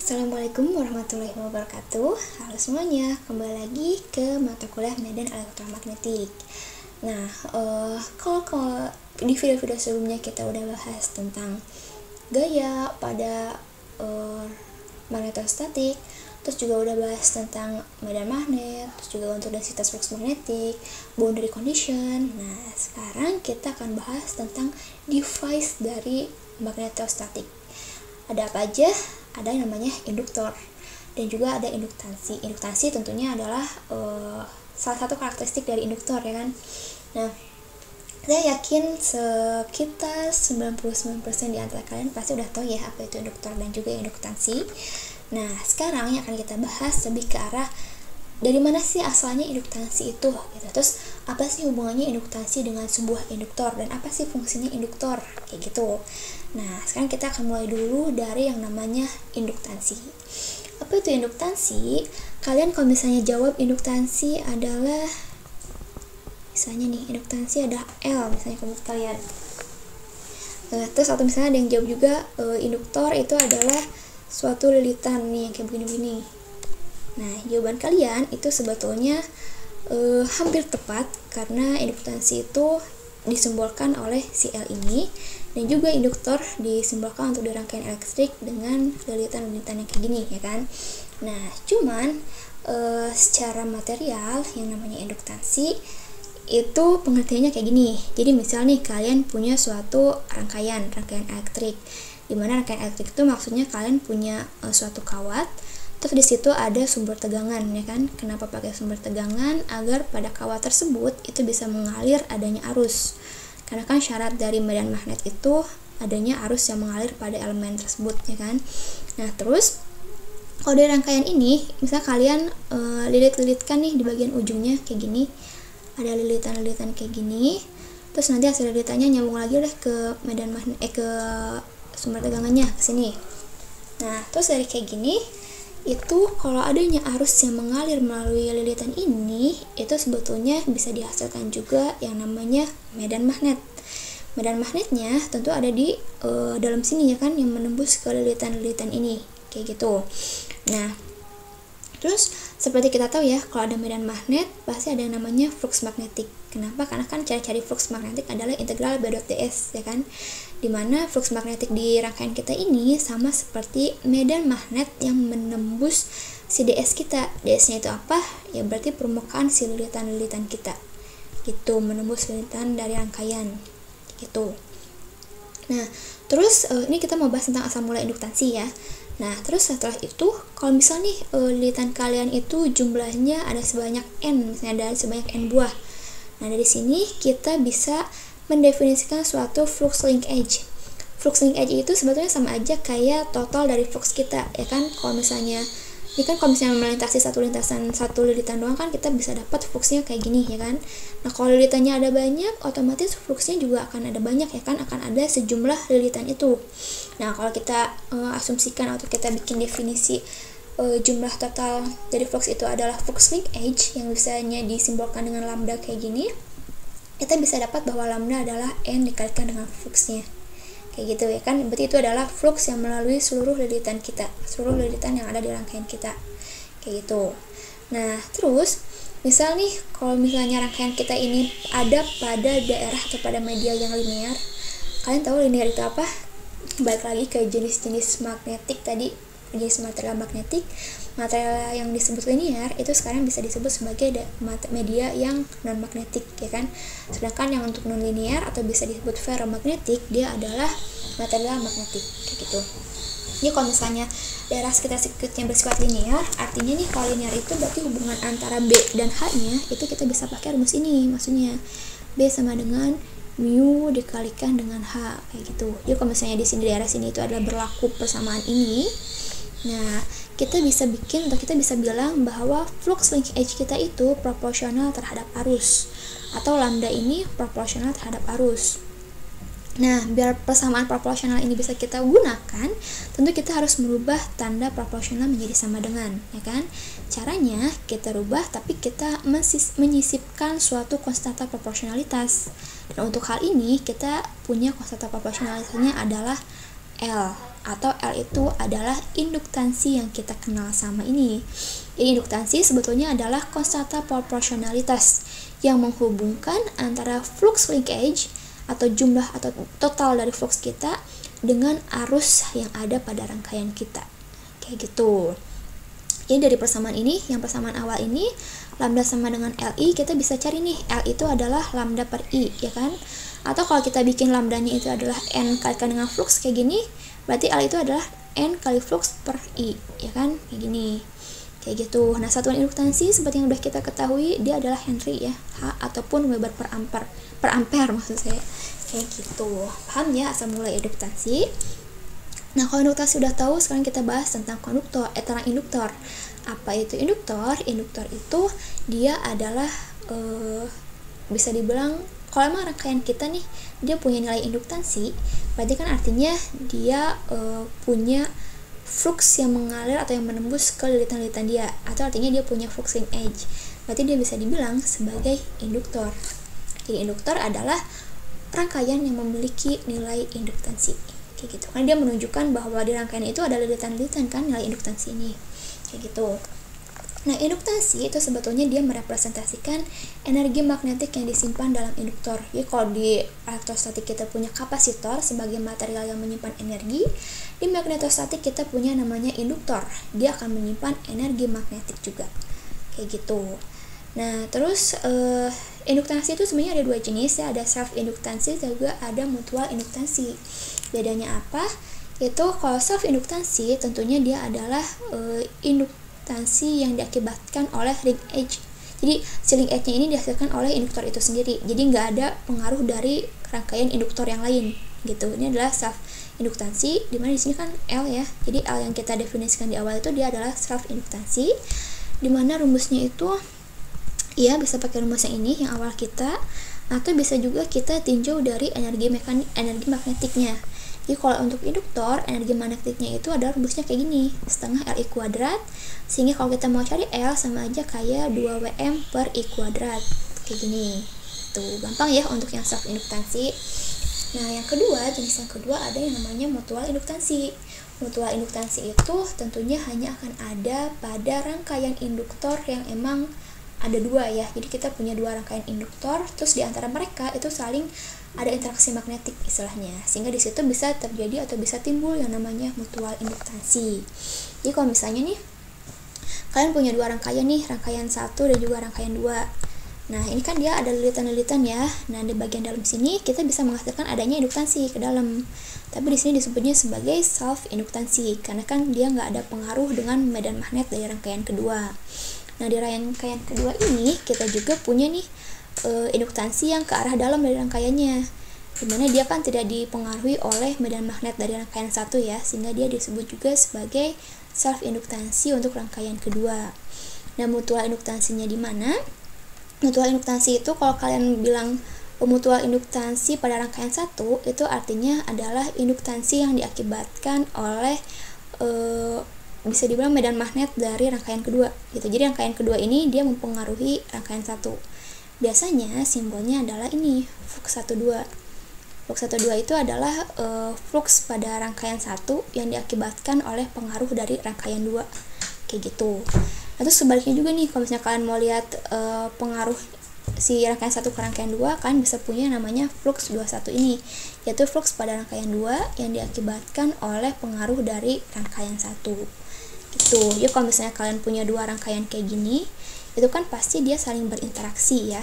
Assalamualaikum warahmatullahi wabarakatuh. Halo semuanya, kembali lagi ke mata kuliah medan elektromagnetik. Nah, kalau di video-video sebelumnya kita udah bahas tentang gaya pada magnetostatik, terus juga udah bahas tentang medan magnet, terus juga untuk densitas flux magnetik, boundary condition. Nah, sekarang kita akan bahas tentang device dari magnetostatik. Ada apa aja? Ada yang namanya induktor dan juga ada induktansi. Induktansi tentunya adalah salah satu karakteristik dari induktor, ya kan. Nah, saya yakin sekitar 99% di antara kalian pasti udah tahu ya apa itu induktor dan juga induktansi. Nah, sekarang yang akan kita bahas lebih ke arah dari mana sih asalnya induktansi itu gitu. Terus apa sih hubungannya induktansi dengan sebuah induktor dan apa sih fungsinya induktor kayak gitu. Nah, sekarang kita akan mulai dulu dari yang namanya induktansi. Apa itu induktansi? Kalian kalau misalnya jawab induktansi adalah misalnya nih, induktansi ada L misalnya menurut kalian. Terus atau misalnya ada yang jawab juga induktor itu adalah suatu lilitan nih yang kayak begini-begini. Nah, jawaban kalian itu sebetulnya hampir tepat karena induktansi itu disimbolkan oleh si L ini, dan juga induktor disimbolkan untuk di rangkaian elektrik dengan lilitan-lilitan yang kayak gini, ya kan. Nah, cuman secara material yang namanya induktansi itu pengertiannya kayak gini. Jadi misal nih kalian punya suatu rangkaian elektrik, dimana rangkaian elektrik itu maksudnya kalian punya suatu kawat. Terus di situ ada sumber tegangan, ya kan? Kenapa pakai sumber tegangan? Agar pada kawat tersebut itu bisa mengalir adanya arus. Karena kan syarat dari medan magnet itu adanya arus yang mengalir pada elemen tersebut, ya kan? Nah, terus kalau di rangkaian ini, misal kalian lilit-lilitkan nih di bagian ujungnya kayak gini, ada lilitan-lilitan kayak gini. Terus nanti hasil lilitannya nyambung lagi udah ke medan magnet, ke sumber tegangannya ke sini. Nah, terus dari kayak gini itu kalau adanya arus yang mengalir melalui lilitan ini itu sebetulnya bisa dihasilkan juga yang namanya medan magnet. Medan magnetnya tentu ada di dalam sini, ya kan, yang menembus ke lilitan-lilitan ini kayak gitu. Nah, terus seperti kita tahu ya, kalau ada medan magnet pasti ada yang namanya flux magnetik. Kenapa? Karena kan cara cari flux magnetik adalah integral B.ds, ya kan, dimana flux magnetik di rangkaian kita ini sama seperti medan magnet yang menembus si ds kita. Ds-nya itu apa? Ya berarti permukaan si lilitan-lilitan kita gitu, menembus lilitan dari rangkaian gitu. Nah, terus ini kita mau bahas tentang asal mula induktansi ya. Nah, terus setelah itu kalau misalnya nih lilitan kalian itu jumlahnya ada sebanyak n, misalnya ada sebanyak n buah. Nah, dari sini kita bisa mendefinisikan suatu flux linkage. Flux linkage itu sebetulnya sama aja kayak total dari flux kita, ya kan. Kalau misalnya ini kan kalau misalnya melintasi satu lilitan doang kan kita bisa dapat fluxnya kayak gini, ya kan. Nah, kalau lilitannya ada banyak, otomatis fluxnya juga akan ada banyak, ya kan, akan ada sejumlah lilitan itu. Nah, kalau kita asumsikan atau kita bikin definisi jumlah total dari flux itu adalah flux linkage yang biasanya disimbolkan dengan lambda kayak gini, kita bisa dapat bahwa lambda adalah n dikalikan dengan fluxnya kayak gitu, ya kan. Berarti itu adalah flux yang melalui seluruh lilitan kita, seluruh lilitan yang ada di rangkaian kita kayak gitu. Nah, terus misal nih kalau misalnya rangkaian kita ini ada pada daerah atau pada media yang linear. Kalian tahu linear itu apa? Balik lagi ke jenis-jenis magnetik tadi, jenis material magnetik. Material yang disebut linear itu sekarang bisa disebut sebagai media yang non magnetik, ya kan. Sedangkan yang untuk non linear atau bisa disebut ferromagnetik, dia adalah material magnetik kayak gitu. Jadi kalau misalnya daerah sekitar sirkuitnya bersifat linear, artinya nih kalau linear itu berarti hubungan antara B dan H-nya itu kita bisa pakai rumus ini. Maksudnya B sama dengan mu dikalikan dengan H kayak gitu. Jadi kalau misalnya di sini daerah sini itu adalah berlaku persamaan ini. Nah, kita bisa bikin atau kita bisa bilang bahwa flux linkage kita itu proporsional terhadap arus, atau lambda ini proporsional terhadap arus. Nah, biar persamaan proporsional ini bisa kita gunakan, tentu kita harus merubah tanda proporsional menjadi sama dengan, ya kan? Caranya kita rubah tapi kita menyisipkan suatu konstanta proporsionalitas. Dan untuk hal ini kita punya konstanta proporsionalitasnya adalah L. atau L itu adalah induktansi yang kita kenal sama ini. Jadi induktansi sebetulnya adalah konstanta proporsionalitas yang menghubungkan antara flux linkage atau jumlah atau total dari flux kita dengan arus yang ada pada rangkaian kita. Kayak gitu. Jadi dari persamaan ini, yang persamaan awal ini, lambda sama dengan Li, kita bisa cari nih, L itu adalah lambda per I, ya kan? Atau kalau kita bikin lambdanya itu adalah N kalikan dengan flux kayak gini, berarti L itu adalah N kali flux per I, ya kan? Kayak gini. Kayak gitu. Nah, satuan induktansi seperti yang udah kita ketahui, dia adalah Henry ya, H ataupun Weber per ampere maksud saya. Kayak gitu. Paham ya asal mulai induktansi? Nah, kalau induktansi udah tahu, sekarang kita bahas tentang tentang induktor. Apa itu induktor? Induktor itu dia adalah bisa dibilang kalau emang rangkaian kita nih dia punya nilai induktansi, berarti kan artinya dia punya flux yang mengalir atau yang menembus ke lilitan-lilitan dia, atau artinya dia punya flux linkage. Berarti dia bisa dibilang sebagai induktor. Jadi induktor adalah rangkaian yang memiliki nilai induktansi. Kayak gitu. Karena dia menunjukkan bahwa di rangkaian itu ada lilitan-lilitan kan nilai induktansi ini. Kayak gitu. Nah, induktansi itu sebetulnya dia merepresentasikan energi magnetik yang disimpan dalam induktor. Jadi kalau di elektrostatik kita punya kapasitor sebagai material yang menyimpan energi, di magnetostatik kita punya namanya induktor. Dia akan menyimpan energi magnetik juga. Kayak gitu. Nah, terus induktansi itu sebenarnya ada dua jenis ya, ada self induktansi dan juga ada mutual induktansi. Bedanya apa? Yaitu kalau self induktansi tentunya dia adalah induktansi yang diakibatkan oleh linkage. Jadi si linkage-nya ini dihasilkan oleh induktor itu sendiri. Jadi nggak ada pengaruh dari rangkaian induktor yang lain gitu. Ini adalah self induktansi, dimana di sini kan L ya. Jadi L yang kita definisikan di awal itu dia adalah self induktansi, dimana rumusnya itu ya bisa pakai rumus yang ini yang awal kita, atau bisa juga kita tinjau dari energi magnetiknya. Jadi kalau untuk induktor, energi magnetiknya itu adalah rumusnya kayak gini, setengah Li kuadrat, sehingga kalau kita mau cari L sama aja kayak 2Wm per I kuadrat, kayak gini. Tuh, gampang ya untuk yang self induktansi. Nah, yang kedua, jenis yang kedua ada yang namanya mutual induktansi. Mutual induktansi itu tentunya hanya akan ada pada rangkaian induktor yang emang ada dua ya. Jadi kita punya dua rangkaian induktor, terus di antara mereka itu saling ada interaksi magnetik istilahnya, sehingga di situ bisa terjadi atau bisa timbul yang namanya mutual induktansi. Jadi kalau misalnya nih kalian punya dua rangkaian nih, rangkaian 1 dan juga rangkaian 2. Nah, ini kan dia ada lilitan-lilitan ya. Nah, di bagian dalam sini kita bisa menghasilkan adanya induktansi ke dalam. Tapi di sini disebutnya sebagai self induktansi karena kan dia nggak ada pengaruh dengan medan magnet dari rangkaian kedua. Nah, di rangkaian kedua ini kita juga punya nih induktansi yang ke arah dalam dari rangkaiannya, dimana dia kan tidak dipengaruhi oleh medan magnet dari rangkaian 1 ya, sehingga dia disebut juga sebagai self induktansi untuk rangkaian kedua. Nah, mutual induktansinya di mana? Mutual induktansi itu kalau kalian bilang mutual induktansi pada rangkaian 1, itu artinya adalah induktansi yang diakibatkan oleh bisa dibilang medan magnet dari rangkaian kedua gitu. Jadi rangkaian kedua ini dia mempengaruhi rangkaian 1. Biasanya simbolnya adalah ini, flux 12. Flux 12 itu adalah flux pada rangkaian 1 yang diakibatkan oleh pengaruh dari rangkaian 2. Kayak gitu. Nah, terus sebaliknya juga nih, kalau misalnya kalian mau lihat pengaruh si rangkaian 1 ke rangkaian 2, kan bisa punya namanya flux 21 ini, yaitu flux pada rangkaian 2 yang diakibatkan oleh pengaruh dari rangkaian 1. Gitu. Jadi kalau misalnya kalian punya dua rangkaian kayak gini, itu kan pasti dia saling berinteraksi ya.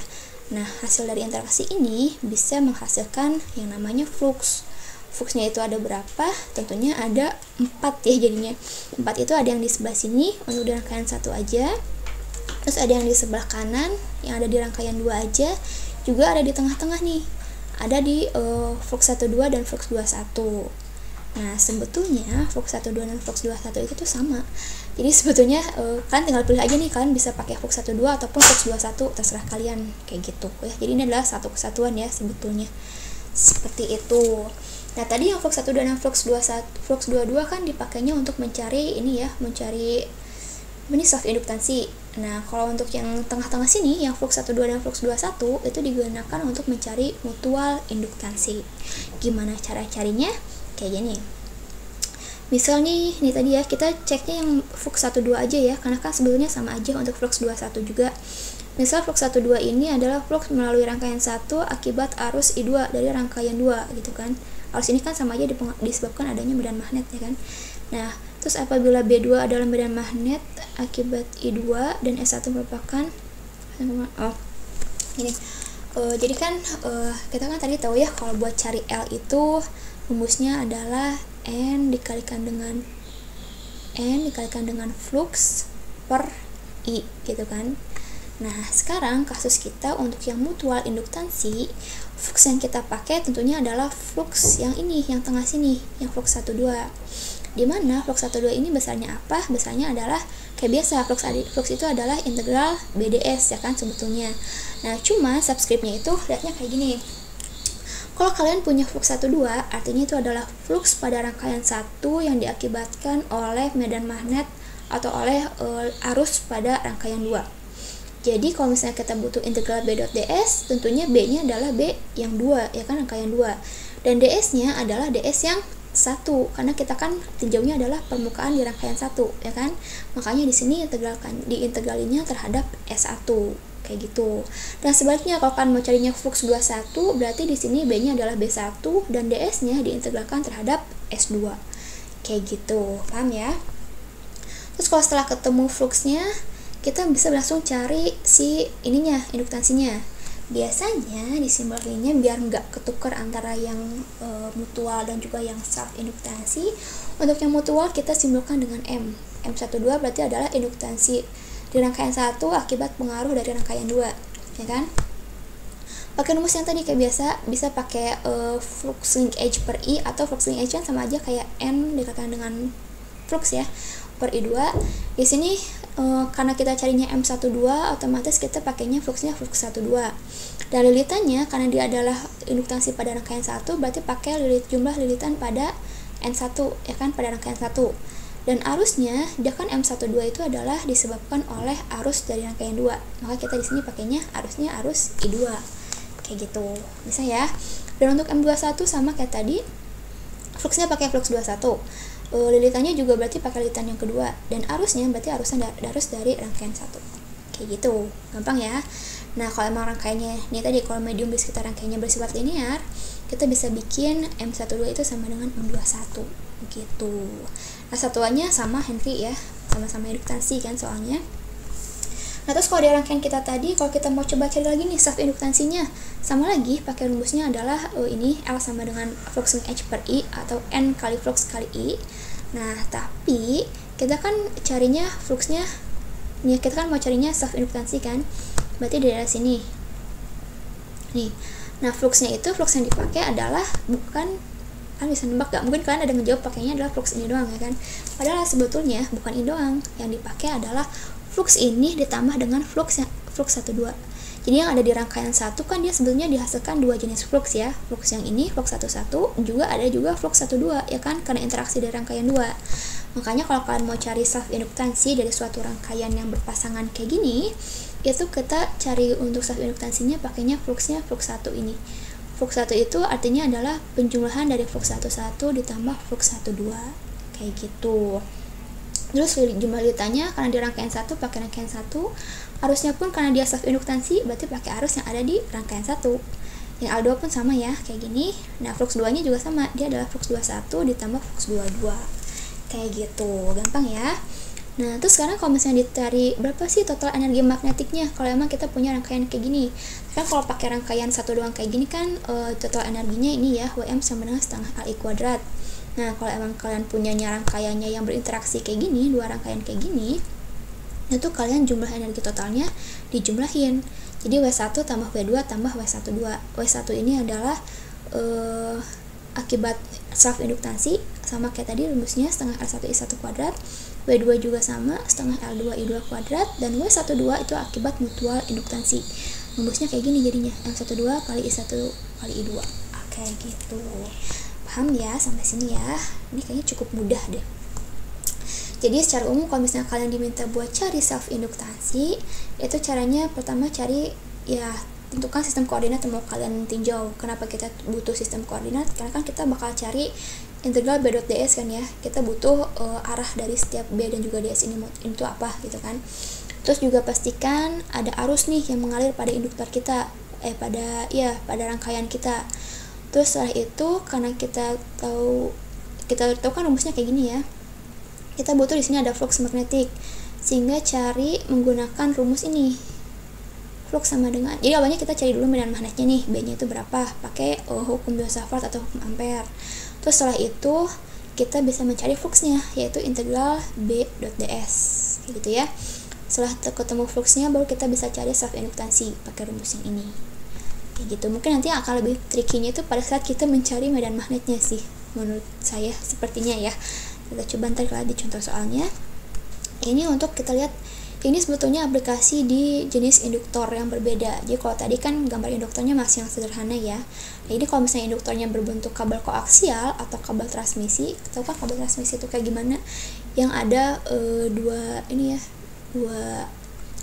Nah, hasil dari interaksi ini bisa menghasilkan yang namanya flux. Fluxnya itu ada berapa? Tentunya ada 4 ya jadinya. 4 itu ada yang di sebelah sini untuk di rangkaian 1 aja. Terus ada yang di sebelah kanan yang ada di rangkaian 2 aja. Juga ada di tengah-tengah nih. Ada di flux 12 dan flux 21. Nah, sebetulnya flux 12 dan flux 21 itu tuh sama. Jadi sebetulnya kalian tinggal pilih aja nih, kalian bisa pakai flux 12 ataupun flux 21, terserah kalian kayak gitu ya. Jadi ini adalah satu kesatuan ya sebetulnya. Seperti itu. Nah, tadi yang flux 12 dan flux 21, flux 22 kan dipakainya untuk mencari ini ya, mencari ini self induktansi. Nah, kalau untuk yang tengah-tengah sini, yang flux 12 dan flux 21 itu digunakan untuk mencari mutual induktansi. Gimana cara carinya? Kayak gini. Misal nih tadi ya, kita ceknya yang flux 12 aja ya, karena kan sebetulnya sama aja untuk flux 21 juga. Misal flux 12 ini adalah flux melalui rangkaian 1 akibat arus I2 dari rangkaian 2 gitu kan. Arus ini kan sama aja disebabkan adanya medan magnet ya kan. Nah, terus apabila B2 adalah medan magnet akibat I2 dan S1 merupakan jadi kan kita kan tadi tahu ya kalau buat cari L itu rumusnya adalah N dikalikan dengan flux per I gitu kan. Nah, sekarang kasus kita untuk yang mutual induktansi, flux yang kita pakai tentunya adalah flux yang ini, yang tengah sini, yang flux 12. Di mana flux 12 ini besarnya apa? Besarnya adalah kayak biasa, flux itu adalah integral BDS ya kan sebetulnya. Nah, cuma subscriptnya itu lihatnya kayak gini. Kalau kalian punya flux 12, artinya itu adalah flux pada rangkaian 1 yang diakibatkan oleh medan magnet atau oleh arus pada rangkaian 2. Jadi kalau misalnya kita butuh integral B.ds, tentunya B-nya adalah B yang 2, ya kan, rangkaian 2. Dan ds-nya adalah ds yang 1, karena kita kan tinjaunya adalah permukaan di rangkaian 1, ya kan. Makanya di sini diintegralinya terhadap S1. Kayak gitu. Dan sebaliknya kalau kalian mau carinya flux 21, berarti di sini B-nya adalah B1 dan ds-nya diintegralkan terhadap S2. Kayak gitu. Paham ya? Terus kalau setelah ketemu fluxnya, kita bisa langsung cari si ininya, induktansinya. Biasanya di simbol ringnya biar nggak ketukar antara yang mutual dan juga yang self induktansi. Untuk yang mutual kita simbolkan dengan M. M12 berarti adalah induktansi di rangkaian 1 akibat pengaruh dari rangkaian 2, ya kan? Pakai rumus yang tadi kayak biasa, bisa pakai flux linkage per I atau flux linkage kan sama aja kayak N dikatakan dengan flux ya, per I2. Di sini karena kita carinya M12, otomatis kita pakainya fluxnya flux 12. Dan lilitannya karena dia adalah induktansi pada rangkaian 1, berarti pakai jumlah lilitan pada N1 ya kan, pada rangkaian 1. Dan arusnya, dia kan M12 itu adalah disebabkan oleh arus dari rangkaian 2. Maka kita di sini pakainya arusnya arus I2. Kayak gitu. Bisa ya. Dan untuk M21 sama kayak tadi, fluxnya pakai flux 21. Lilitannya juga berarti pakai lilitan yang kedua. Dan arusnya berarti arus dari rangkaian 1. Kayak gitu. Gampang ya. Nah, kalau emang rangkaiannya, ini tadi kalau medium di sekitar rangkaiannya bersifat linear, kita bisa bikin M12 itu sama dengan M21. Begitu. Nah, satuannya sama Henry ya, sama-sama induktansi kan soalnya. Nah, terus kalau di rangkaian kita tadi, kalau kita mau coba cari lagi nih self induktansinya, sama lagi pakai rumusnya adalah ini L sama dengan flux H per I atau N kali flux kali I. Nah, tapi kita kan carinya fluxnya, ya kita kan mau carinya self induktansi kan, berarti dari sini nih. Nah, fluxnya itu, flux yang dipakai adalah bukan, kalian bisa nembak gak? Mungkin kalian ada yang ngejawab pakainya adalah flux ini doang ya kan. Padahal sebetulnya bukan ini doang. Yang dipakai adalah flux ini ditambah dengan flux 12. Jadi yang ada di rangkaian 1 kan dia sebetulnya dihasilkan dua jenis flux ya. Flux yang ini, flux 11, juga ada juga flux 12 ya kan, karena interaksi dari rangkaian 2. Makanya kalau kalian mau cari self induktansi dari suatu rangkaian yang berpasangan kayak gini, itu kita cari untuk self induktansinya pakainya fluxnya flux 1 ini. Flux 1 itu artinya adalah penjumlahan dari flux 11 ditambah flux 12 kayak gitu. Terus jumlah lilitannya karena di rangkaian 1 pakai rangkaian 1, arusnya pun karena dia self induktansi berarti pakai arus yang ada di rangkaian 1. Yang L2 pun sama ya, kayak gini. Nah, flux 2-nya juga sama, dia adalah flux 21 ditambah flux 22. Kayak gitu, gampang ya. Nah, terus sekarang kalau misalnya dicari berapa sih total energi magnetiknya kalau emang kita punya rangkaian kayak gini. Kan kalau pakai rangkaian 1 doang kayak gini kan total energinya ini ya, WM sama dengan setengah LI kuadrat. Nah, kalau emang kalian punya rangkaiannya yang berinteraksi kayak gini, dua rangkaian kayak gini, itu kalian jumlah energi totalnya dijumlahin. Jadi W1 tambah W2 tambah W12. W1 ini adalah akibat self induktansi, sama kayak tadi rumusnya setengah L1I1 kuadrat. W2 juga sama, setengah L2I2 kuadrat. Dan W12 itu akibat mutual induktansi. Rumusnya kayak gini jadinya, M12 kali I1 kali I2. Kayak gitu. Paham ya sampai sini ya? Ini kayaknya cukup mudah deh. Jadi secara umum kalau misalnya kalian diminta buat cari self induktansi, itu caranya pertama cari ya, tentukan sistem koordinat yang mau kalian tinjau. Kenapa kita butuh sistem koordinat? Karena kan kita bakal cari integral B.ds kan ya, kita butuh arah dari setiap B dan juga ds ini itu apa gitu kan. Terus juga pastikan ada arus nih yang mengalir pada induktor kita, pada rangkaian kita. Terus setelah itu karena kita tahu kan rumusnya kayak gini ya, kita butuh di sini ada flux magnetik, sehingga cari menggunakan rumus ini. Flux sama dengan, jadi awalnya kita cari dulu medan magnetnya nih, B-nya itu berapa, pakai hukum Biot-Savart atau hukum Ampere. Terus setelah itu kita bisa mencari fluxnya, yaitu integral B.ds gitu ya. Setelah ketemu fluxnya baru kita bisa cari self induktansi pakai rumus yang ini kayak gitu. Mungkin nanti akan lebih tricky-nya itu pada saat kita mencari medan magnetnya sih, menurut saya sepertinya ya. Kita coba ntar lihat di contoh soalnya. Ini untuk kita lihat, ini sebetulnya aplikasi di jenis induktor yang berbeda. Jadi kalau tadi kan gambar induktornya masih yang sederhana ya. Nah, ini kalau misalnya induktornya berbentuk kabel koaksial atau kabel transmisi, tahu kan kabel transmisi itu kayak gimana? Yang ada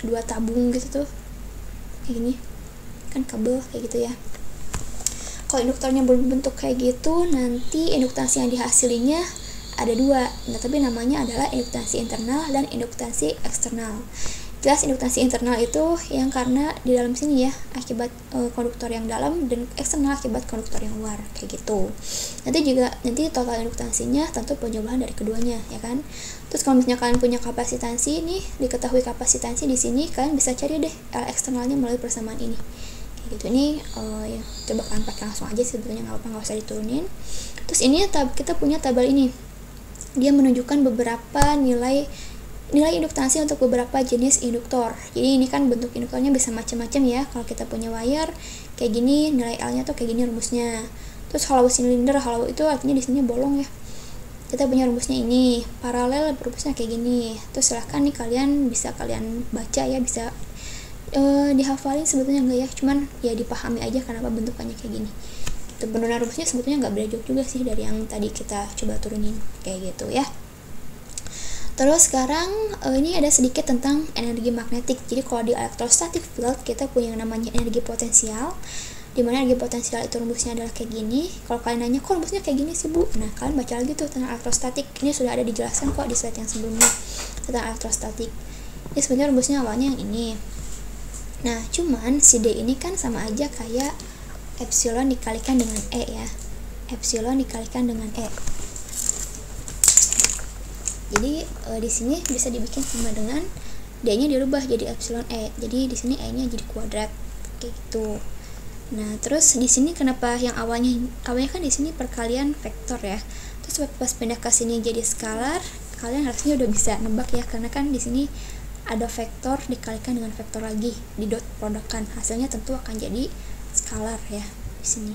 dua tabung gitu tuh, kayak gini kan kabel kayak gitu ya. Kalau induktornya berbentuk kayak gitu, nanti induktansi yang dihasilinya ada dua, tapi namanya adalah induktansi internal dan induktansi eksternal. Jelas induktansi internal itu yang karena di dalam sini ya, akibat konduktor yang dalam, dan eksternal akibat konduktor yang luar kayak gitu. Nanti total induktansinya tentu penjumlahan dari keduanya ya kan. Terus kalau misalnya kalian punya kapasitansi nih, diketahui kapasitansi di sini, kalian bisa cari deh L eksternalnya melalui persamaan ini kayak gitu. Ini ya coba kalian pakai langsung aja sebetulnya, nggak usah diturunin. Terus ini kita punya tabel ini, dia menunjukkan beberapa nilai induktansi untuk beberapa jenis induktor. Jadi ini kan bentuk induktornya bisa macam-macam ya. Kalau kita punya wire kayak gini, nilai L-nya tuh kayak gini rumusnya. Terus hollow cylinder, hollow itu artinya di sini bolong ya. Kita punya rumusnya ini, paralel rumusnya kayak gini. Terus silahkan nih kalian bisa baca ya, bisa dihafalin sebetulnya enggak ya, cuman ya dipahami aja kenapa bentukannya kayak gini. Penurunan rumusnya sebetulnya nggak beda jauh juga sih dari yang tadi kita coba turunin kayak gitu ya. Terus sekarang ini ada sedikit tentang energi magnetik. Jadi kalau di electrostatic field kita punya yang namanya energi potensial, di mana energi potensial itu rumusnya adalah kayak gini. Kalau kalian nanya kok rumusnya kayak gini sih Bu, nah kalian baca lagi tuh tentang elektrostatik. Ini sudah ada dijelaskan kok di slide yang sebelumnya tentang elektrostatik. Ini sebenarnya rumusnya awalnya yang ini. Nah cuman si D ini kan sama aja kayak epsilon dikalikan dengan E ya, epsilon dikalikan dengan E. Jadi di sini bisa dibikin sama dengan D-nya dirubah jadi epsilon E. Jadi di sini E-nya jadi kuadrat kayak gitu. Nah, terus di sini kenapa yang awalnya kan di sini perkalian vektor ya. Terus pas pindah ke sini jadi skalar, kalian harusnya udah bisa nebak ya, karena kan di sini ada vektor dikalikan dengan vektor lagi, di dot produkkan. Hasilnya tentu akan jadi skalar ya di sini.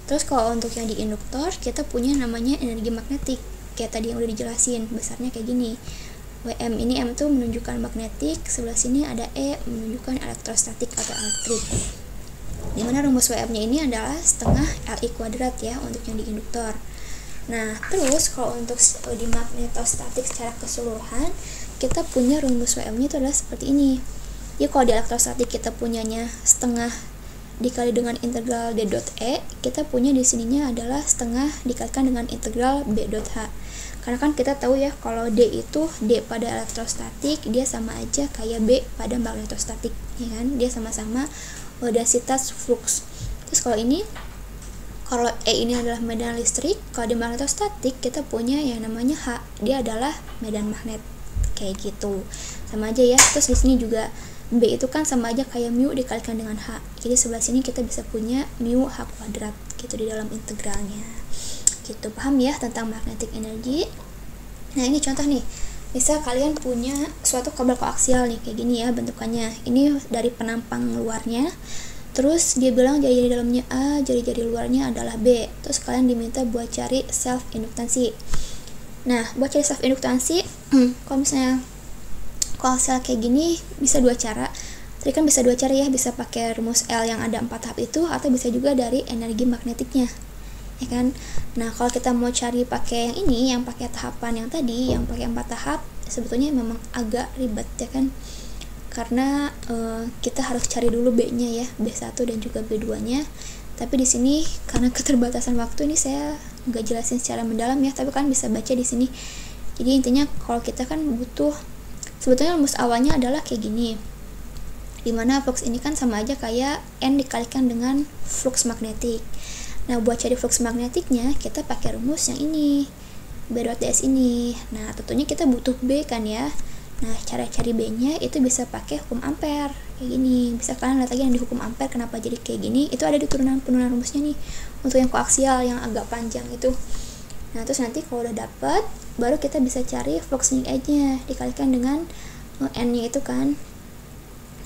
Terus kalau untuk yang di induktor kita punya namanya energi magnetik kayak tadi yang udah dijelasin, besarnya kayak gini. WM ini M tuh menunjukkan magnetik, sebelah sini ada E menunjukkan elektrostatik atau elektrik. Dimana rumus WM-nya ini adalah setengah Li kuadrat ya untuk yang di induktor. Nah terus kalau untuk di magnetostatik secara keseluruhan kita punya rumus WM-nya itu adalah seperti ini. Jadi kalau di elektrostatik kita punyanya setengah dikali dengan integral D dot E, kita punya di sininya adalah setengah dikalikan dengan integral B dot H. Karena kan kita tahu ya kalau D itu D pada elektrostatik dia sama aja kayak B pada magnetostatik ya kan, dia sama-sama densitas flux. Terus kalau E ini adalah medan listrik, kalau di magnetostatik kita punya yang namanya H, dia adalah medan magnet kayak gitu, sama aja ya. Terus di sini juga B itu kan sama aja kayak mu dikalikan dengan H. Jadi sebelah sini kita bisa punya mu H kuadrat gitu di dalam integralnya. Gitu, paham ya tentang magnetic energy. Nah, ini contoh nih. Misal kalian punya suatu kabel koaksial nih kayak gini ya bentukannya. Ini dari penampang luarnya. Terus dia bilang jari-jari dalamnya A, jari-jari luarnya adalah B. Terus kalian diminta buat cari self induktansi. Nah, buat cari self induktansi, kalau misalnya koaksial kayak gini bisa dua cara. Tadi kan bisa dua cara ya, bisa pakai rumus L yang ada 4 tahap itu, atau bisa juga dari energi magnetiknya ya kan. Nah kalau kita mau cari pakai yang ini, yang pakai tahapan yang tadi, yang pakai 4 tahap, sebetulnya memang agak ribet ya kan, karena kita harus cari dulu B-nya ya, B1 dan juga B2 nya. Tapi di sini karena keterbatasan waktu ini saya nggak jelasin secara mendalam ya, tapi kalian bisa baca di sini. Jadi intinya kalau kita kan butuh, sebetulnya rumus awalnya adalah kayak gini, dimana flux ini kan sama aja kayak N dikalikan dengan flux magnetik. Nah buat cari flux magnetiknya kita pakai rumus yang ini, B.ds ini. Nah tentunya kita butuh B kan ya. Nah cara cari B nya itu bisa pakai hukum ampere kayak gini. Bisa kalian lihat lagi yang di hukum ampere kenapa jadi kayak gini, itu ada di turunan-penurunan rumusnya nih untuk yang koaksial yang agak panjang itu. Nah terus nanti kalau udah dapet, baru kita bisa cari flux link edge nya dikalikan dengan N nya itu kan.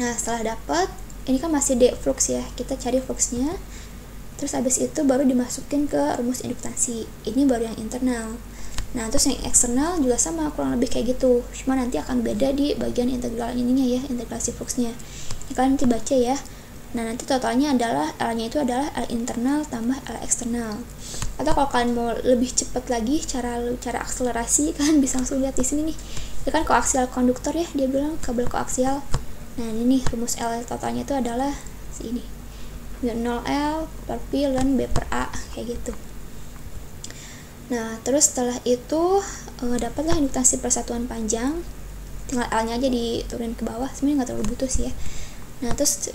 Nah setelah dapat, ini kan masih D flux ya, kita cari fluxnya, terus habis itu baru dimasukin ke rumus induktansi. Ini baru yang internal. Nah terus yang eksternal juga sama, kurang lebih kayak gitu, cuma nanti akan beda di bagian integral ininya ya, integrasi fluxnya. Ini kalian nanti baca ya. Nah nanti totalnya adalah L nya itu adalah L internal tambah L eksternal. Atau kalau kalian mau lebih cepat lagi cara akselerasi, kalian bisa langsung lihat di sini nih. Ini kan koaksial konduktor ya, dia bilang kabel koaksial. Nah ini nih rumus L totalnya itu adalah ini, 0L per P ln B per A kayak gitu. Nah terus setelah itu dapatlah induktasi persatuan panjang, tinggal L nya aja diturunin ke bawah, sebenarnya nggak terlalu butuh sih ya. Nah terus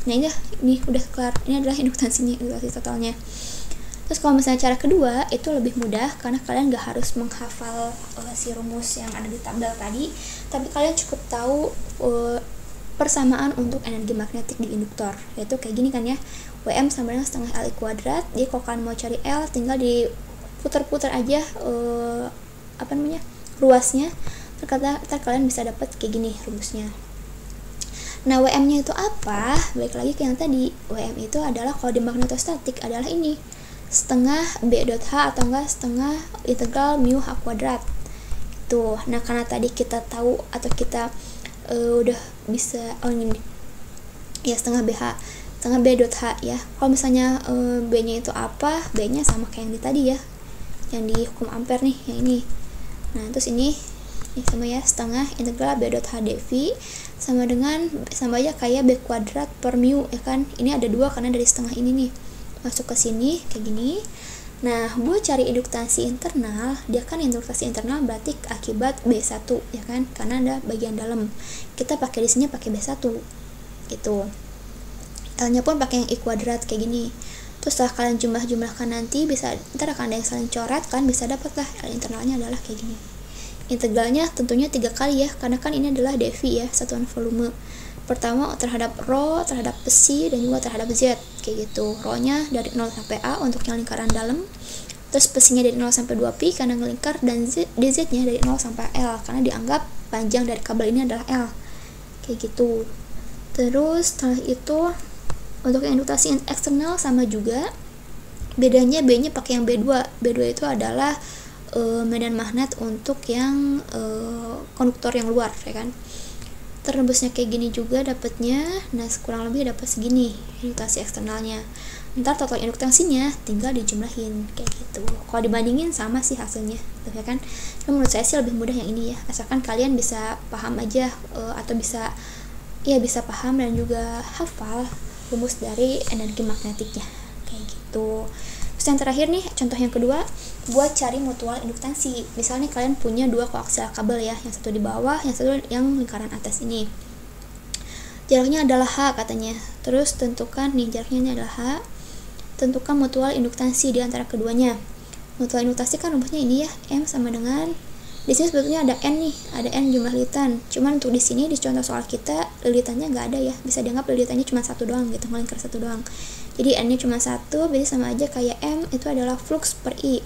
nah ini udah kelar, ini adalah induktasinya, induktasi totalnya. Terus kalau misalnya cara kedua itu lebih mudah karena kalian nggak harus menghafal si rumus yang ada di tabel tadi, tapi kalian cukup tahu persamaan untuk energi magnetik di induktor, yaitu kayak gini kan ya, Wm sama dengan setengah Li kuadrat. Jadi kalau kalian mau cari L tinggal diputar-putar aja ruasnya, ternyata kalian bisa dapat kayak gini rumusnya. Nah Wm nya itu apa? Balik lagi ke yang tadi, Wm itu adalah kalau di magnetostatik adalah ini, setengah B dot H atau enggak setengah integral mu H kuadrat tuh. Nah karena tadi kita tahu atau kita udah bisa ini ya, setengah B dot H ya. Kalau misalnya B nya itu apa, B nya sama kayak yang di tadi ya, yang di hukum ampere nih, yang ini. Nah terus ini sama ya, setengah integral B dot H dV sama aja kayak B kuadrat per mu ya kan. Ini ada dua karena dari setengah ini nih masuk ke sini kayak gini. Nah buat cari induktasi internal, dia kan induktasi internal berarti akibat B1 ya kan, karena ada bagian dalam, kita pakai di sini pakai B1 gitu. L nya pun pakai yang I kuadrat kayak gini. Terus setelah kalian jumlahkan nanti bisa, ntar akan ada yang saling coret kan, bisa dapat lah L internalnya adalah kayak gini. Integralnya tentunya 3 kali ya, karena kan ini adalah dV ya, satuan volume. Pertama terhadap rho, terhadap psi, dan juga terhadap z kayak gitu. Rho nya dari 0 sampai A untuk yang lingkaran dalam, terus psi nya dari 0 sampai 2pi karena ngelingkar, dan dz nya dari 0 sampai L karena dianggap panjang dari kabel ini adalah L kayak gitu. Terus setelah itu untuk yang induktasi eksternal sama juga, bedanya B nya pakai yang B2. B2 itu adalah medan magnet untuk yang konduktor yang luar ya kan. Terembusnya kayak gini juga dapatnya. Nah kurang lebih dapat segini induktasi eksternalnya. Ntar total induktasinya tinggal dijumlahin kayak gitu. Kalau dibandingin sama sih hasilnya ya kan. Cuma menurut saya sih lebih mudah yang ini ya, asalkan kalian bisa paham aja atau bisa paham dan juga hafal rumus dari energi magnetiknya kayak gitu. Terus yang terakhir nih, contoh yang kedua, buat cari mutual induktansi. Misalnya kalian punya dua koaksial kabel ya, yang satu di bawah, yang satu yang lingkaran atas ini. Jaraknya adalah H katanya. Terus tentukan nih, jaraknya ini adalah H. Tentukan mutual induktansi di antara keduanya. Mutual induktansi kan rumusnya ini ya, M sama dengan, di sini sebetulnya ada N nih, ada N jumlah lilitan. Cuman untuk di sini di contoh soal kita lilitannya nggak ada ya, bisa dianggap lilitannya cuma satu doang gitu, ngelingkar satu doang. Jadi N nya cuma satu, berarti sama aja kayak M itu adalah flux per I.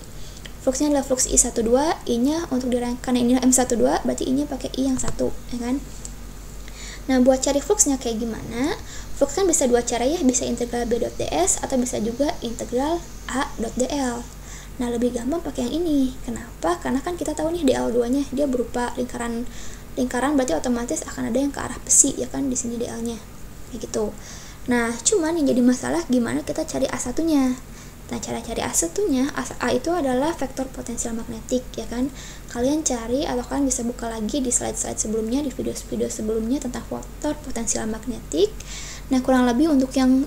Fluxnya adalah flux I12, I nya untuk karena ini M12 berarti I nya pakai I yang satu ya kan. Nah buat cari fluxnya kayak gimana? Flux kan bisa dua cara ya, bisa integral B.ds atau bisa juga integral A.dl. Nah lebih gampang pakai yang ini. Kenapa? Karena kan kita tahu nih dl2 nya dia berupa lingkaran, berarti otomatis akan ada yang ke arah besi ya kan, di sini dl nya kayak gitu. Nah cuman yang jadi masalah gimana kita cari A1 nya. Nah cara cari A1 nya, A itu adalah vektor potensial magnetik ya kan. Kalian cari atau kalian bisa buka lagi di slide-slide sebelumnya, di video-video sebelumnya tentang vektor potensial magnetik. Nah kurang lebih untuk yang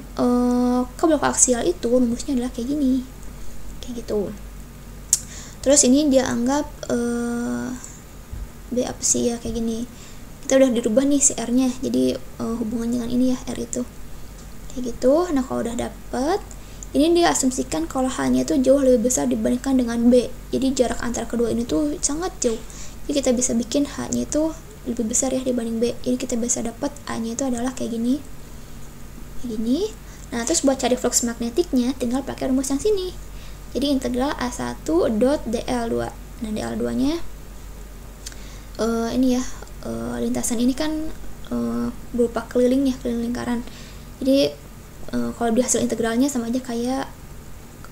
kabel koaksial itu rumusnya adalah kayak gini, kayak gitu. Terus ini dia anggap B apa sih ya, kayak gini. Kita udah dirubah nih si R-nya, jadi hubungan dengan ini ya, R itu kayak gitu. Nah kalau udah dapet, ini dia asumsikan kalau H-nya itu jauh lebih besar dibandingkan dengan B, jadi jarak antara kedua ini tuh sangat jauh. Jadi kita bisa bikin H-nya itu lebih besar ya dibanding B. Jadi kita bisa dapat A-nya itu adalah kayak gini. Nah terus buat cari flux magnetiknya tinggal pakai rumus yang sini. Jadi integral A1 dot dl2. Nah dl2 nya ini ya, lintasan ini kan berupa keliling ya, keliling lingkaran. Jadi kalau di hasil integralnya sama aja kayak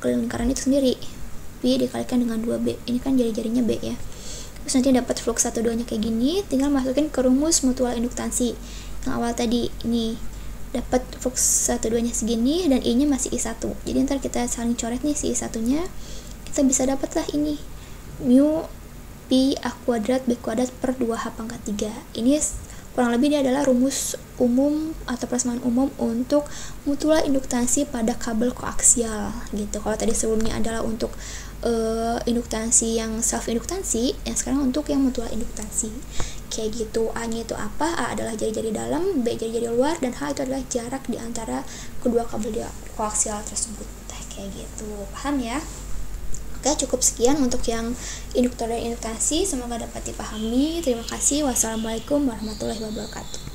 keliling lingkaran itu sendiri, B dikalikan dengan 2B. Ini kan jari-jarinya B ya. Terus nanti dapat flux 1,2 nya kayak gini, tinggal masukin ke rumus mutual induktansi yang awal tadi. Ini dapat flux 1,2 nya segini dan I nya masih I1. Jadi ntar kita saling coret nih si I1 nya, kita bisa dapat lah ini mu pi A kuadrat B kuadrat per 2H pangkat 3. Ini kurang lebih dia adalah rumus umum atau persamaan umum untuk mutual induktansi pada kabel koaksial gitu. Kalau tadi sebelumnya adalah untuk induktansi yang self induktansi, yang sekarang untuk yang mutual induktansi kayak gitu. A nya itu apa? A adalah jari-jari dalam, B jari-jari luar, dan H itu adalah jarak di antara kedua kabel koaksial tersebut kayak gitu. Paham ya? Oke, cukup sekian untuk yang induktor dan induktasi, semoga dapat dipahami. Terima kasih. Wassalamualaikum warahmatullahi wabarakatuh.